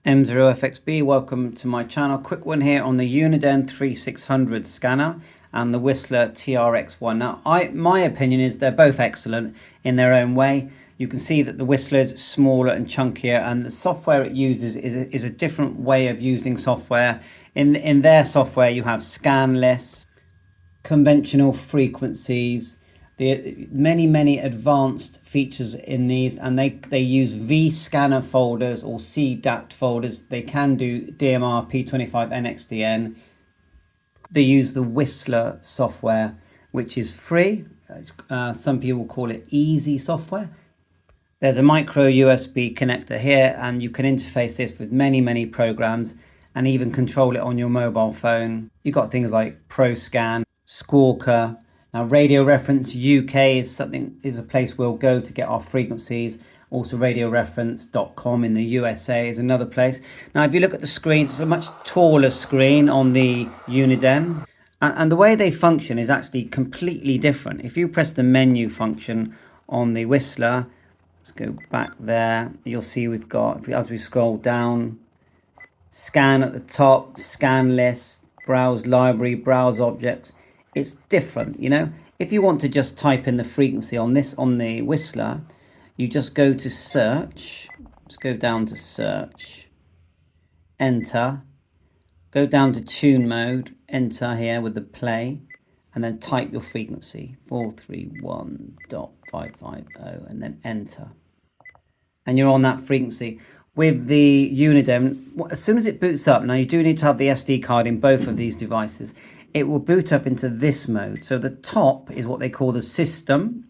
M0FXB, welcome to my channel. Quick one here on the Uniden 3600 scanner and the Whistler TRX1. Now, my opinion is they're both excellent in their own way. You can see that the Whistler is smaller and chunkier, and the software it uses is a different way of using software. In their software, you have scan lists, conventional frequencies, the many advanced features in these, and they use vScanner folders or CDAT folders. They can do DMR P25 NXDN. They use the Whistler software, which is free. Some people call it easy software. There's a micro USB connector here, and you can interface this with many programs and even control it on your mobile phone. You've got things like ProScan, Squawker. Now, Radio Reference UK is a place we'll go to get our frequencies. Also, radioreference.com in the USA is another place. Now, if you look at the screen, it's a much taller screen on the Uniden. And the way they function is actually completely different. If you press the menu function on the Whistler, let's go back there, you'll see we've got, as we scroll down, scan at the top, scan list, browse library, browse objects. It's different, you know. If you want to just type in the frequency on the Whistler, you just go to search. Let's go down to search, enter, go down to tune mode, enter here with the play, and then type your frequency 431.550 and then enter. And you're on that frequency. With the Uniden, as soon as it boots up, now you do need to have the SD card in both of these devices, it will boot up into this mode. So the top is what they call the system,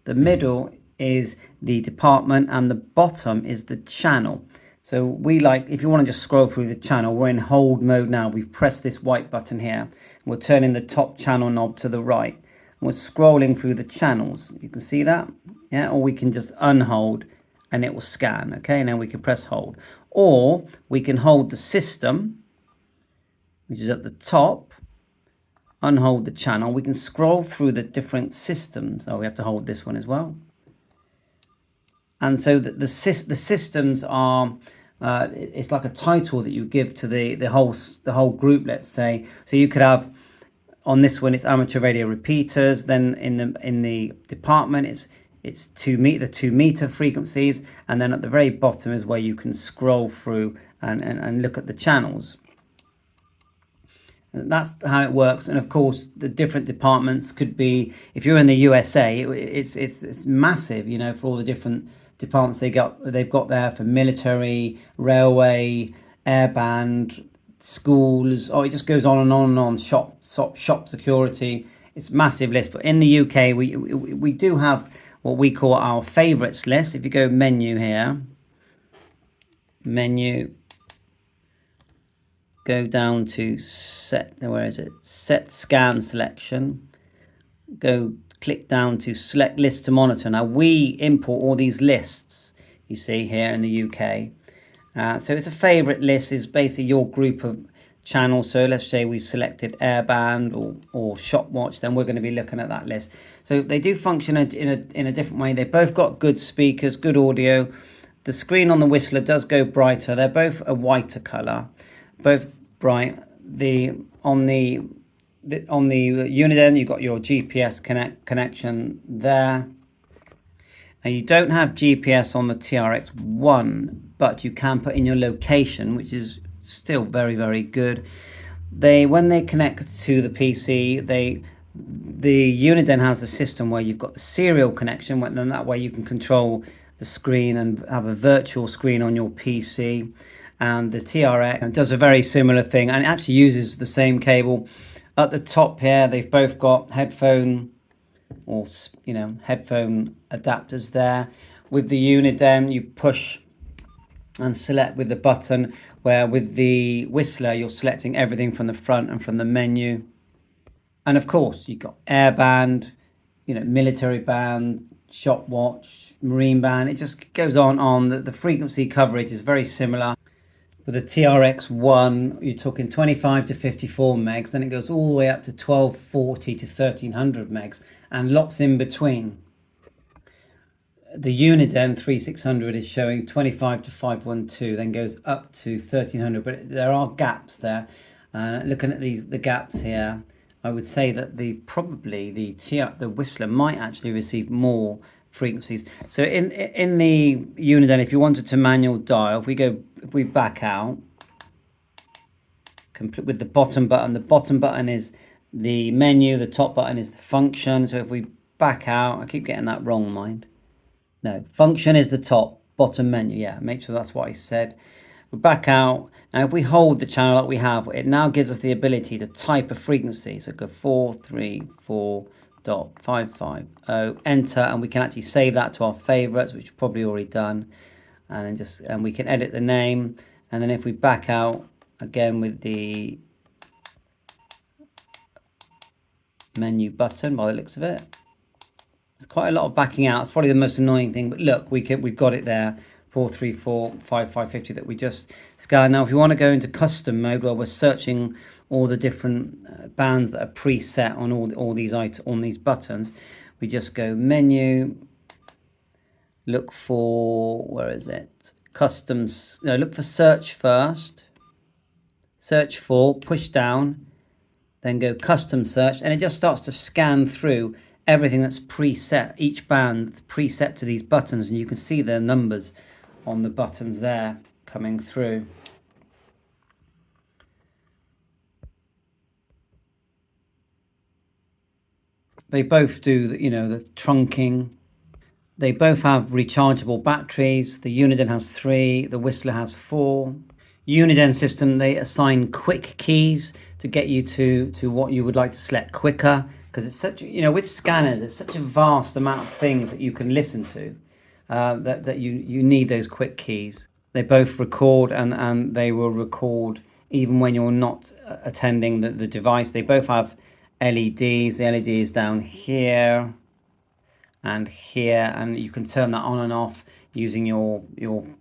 the middle is the department, and the bottom is the channel. So if you want to just scroll through the channel, we're in hold mode now. We've pressed this white button here. We're turning the top channel knob to the right. And we're scrolling through the channels. You can see that? Yeah, or we can just unhold and it will scan. Okay, now we can press hold. Or we can hold the system, which is at the top, unhold the channel. We can scroll through the different systems. Oh, we have to hold this one as well. And so the systems are, it's like a title that you give to the whole group, let's say. So you could have, on this one, it's amateur radio repeaters. Then in the department, it's 2 meter frequencies, and then at the very bottom is where you can scroll through and look at the channels. That's how it works. And of course, the different departments could be, if you're in the USA, it's massive, you know, for all the different departments they've got there, for military, railway, airband, schools. Oh, it just goes on and on and on. Shop security. It's a massive list. But in the UK, we do have what we call our favorites list. If you go menu here, menu, go down to set scan selection, click down to select list to monitor. Now we import all these lists you see here in the UK. So it's a favorite list, is basically your group of channels. So let's say we selected airband or shopwatch, then we're going to be looking at that list. So they do function in a different way. They both got good speakers, good audio. The screen on the Whistler does go brighter. They're both a whiter color, both bright. On the Uniden, you've got your GPS connection there. Now you don't have GPS on the TRX1, but you can put in your location, which is still very good. When they connect to the PC, the Uniden has the system where you've got the serial connection, and that way you can control the screen and have a virtual screen on your PC. And the TRX does a very similar thing, and it actually uses the same cable. At the top here, they've both got headphone adapters there. With the Uniden, you push and select with the button, where with the Whistler, you're selecting everything from the front and from the menu. And of course, you've got airband, military band, shop watch, marine band. It just goes on. The frequency coverage is very similar. With the TRX1, you're talking 25 to 54 megs, then it goes all the way up to 1240 to 1300 megs, and lots in between. the Uniden 3600 is showing 25 to 512, then goes up to 1300, but there are gaps there. Looking at the gaps here, I would say that probably the Whistler might actually receive more frequencies. So in the Uniden, if you wanted to manual dial, if we back out, complete with the bottom button is the menu, the top button is the function. So if we back out, I keep getting that wrong, mind. No, function is the top, bottom menu. Yeah, make sure that's what I said. We back out. Now, if we hold the channel like we have, it now gives us the ability to type a frequency. So go 434.550, enter, and we can actually save that to our favorites, which we've probably already done. And then we can edit the name. And then if we back out again with the menu button, by the looks of it, there's quite a lot of backing out. It's probably the most annoying thing, but look, we've got it there. 434.550 that we just scanned. Now, if you want to go into custom mode, where we're searching all the different bands that are preset on all these buttons, we just go menu, look for, where is it? Customs. No, look for search first. Search for, push down, then go custom search, and it just starts to scan through everything that's preset, each band preset to these buttons, and you can see their numbers on the buttons there coming through. They both do, the trunking. They both have rechargeable batteries. The Uniden has 3, the Whistler has 4. Uniden system, they assign quick keys to get you to what you would like to select quicker, because it's such, with scanners, it's such a vast amount of things that you can listen to, that you need those quick keys. They both record, and they will record even when you're not attending the device. They both have LEDs. The LED is down here and here, and you can turn that on and off using your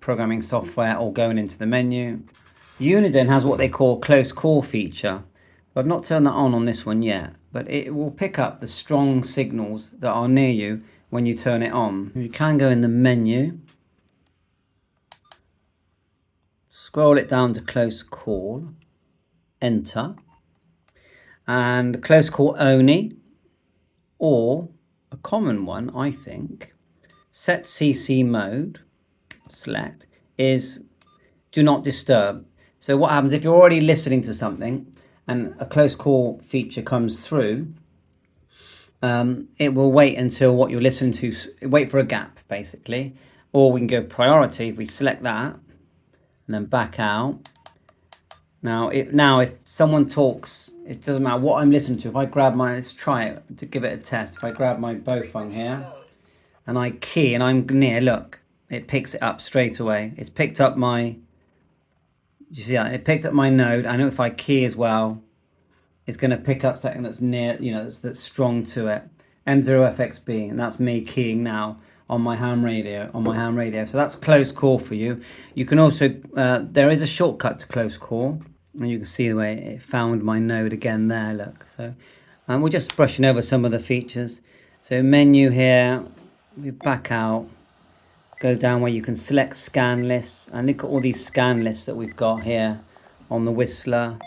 programming software or going into the menu. Uniden has what they call close call feature. I've not turned that on this one yet, but it will pick up the strong signals that are near you when you turn it on. You can go in the menu, scroll it down to close call, enter, and close call only, or a common one, I think, set CC mode, select, is do not disturb. So what happens if you're already listening to something and a close call feature comes through, it will wait until what you're listening to, wait for a gap basically. Or we can go priority, we select that and then back out. Now if someone talks, it doesn't matter what I'm listening to. If I grab let's try it to give it a test. If I grab my Bofung here and I key and I'm near, look, it picks it up straight away. It's picked up you see that? It picked up my node. I know if I key as well, it's going to pick up something that's near, that's strong to it. M0FXB, and that's me keying now on my ham radio. So that's close call for you. You can also, there is a shortcut to close call, and you can see the way it found my node again there, look. So we're just brushing over some of the features. So menu here, we back out, go down where you can select scan lists, and look at all these scan lists that we've got here on the Whistler.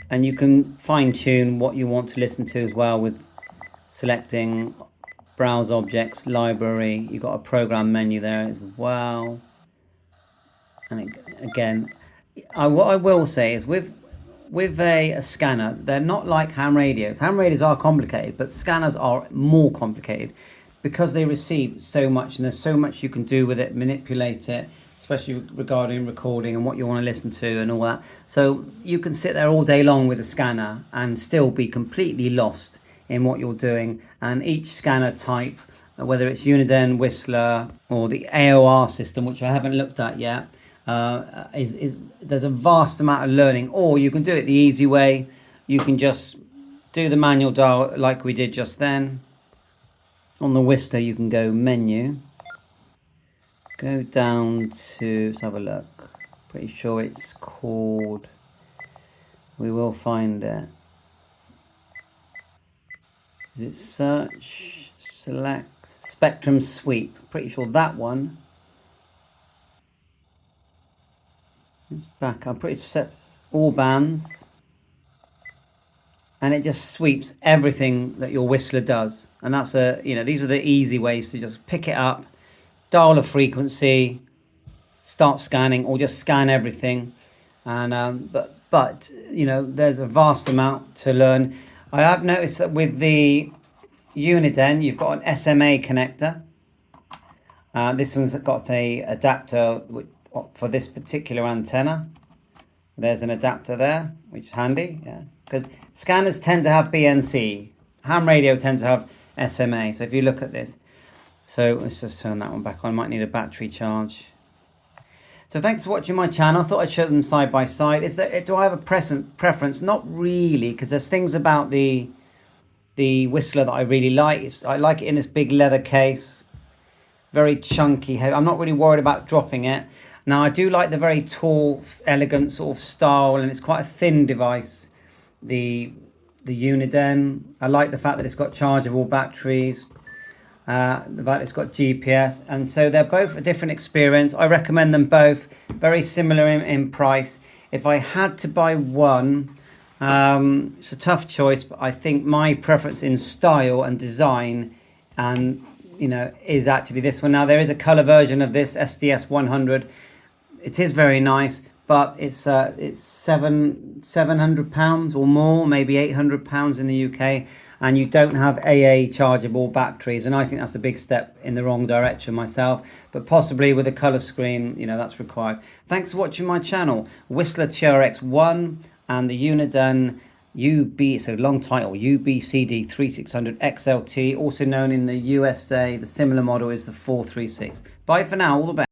And you can fine tune what you want to listen to as well with selecting browse objects, library. You've got a program menu there as well. And again, what I will say is with a scanner, they're not like ham radios. Ham radios are complicated, but scanners are more complicated because they receive so much, and there's so much you can do with it, manipulate it, especially regarding recording and what you want to listen to and all that. So you can sit there all day long with a scanner and still be completely lost in what you're doing. And each scanner type, whether it's Uniden, Whistler, or the AOR system, which I haven't looked at yet, there's a vast amount of learning. Or you can do it the easy way. You can just do the manual dial like we did just then. On the Whistler, you can go menu, go down to, let's have a look. Pretty sure it's called, we will find it. Is it search, select, spectrum sweep. Pretty sure that one is back. I'm pretty set all bands, and it just sweeps everything that your Whistler does. And that's these are the easy ways to just pick it up, dial a frequency, start scanning, or just scan everything. And but there's a vast amount to learn. I have noticed that with the Uniden, you've got an SMA connector. This one's got a adapter for this particular antenna. There's an adapter there, which is handy, yeah. Because scanners tend to have BNC. Ham radio tends to have SMA. So if you look at this, so let's just turn that one back on. Might need a battery charge. So thanks for watching my channel. I thought I'd show them side by side. Do I have a preference? Not really, because there's things about the Whistler that I really like. I like it in this big leather case, very chunky, heavy. I'm not really worried about dropping it. Now I do like the very tall, elegant sort of style, and it's quite a thin device. The Uniden. I like the fact that it's got chargeable batteries. The fact it's got GPS, and so they're both a different experience. I recommend them both. Very similar in price. If I had to buy one, it's a tough choice, but I think my preference in style and design is actually this one. Now there is a color version of this SDS100. It is very nice, but it's £700 or more, maybe £800 in the UK, and you don't have AA chargeable batteries, and I think that's a big step in the wrong direction myself, but possibly with a color screen, that's required. Thanks for watching my channel. Whistler TRX1 and the Uniden it's a long title, UBCD3600 XLT, also known in the USA. The similar model is the 436. Bye for now, all the best.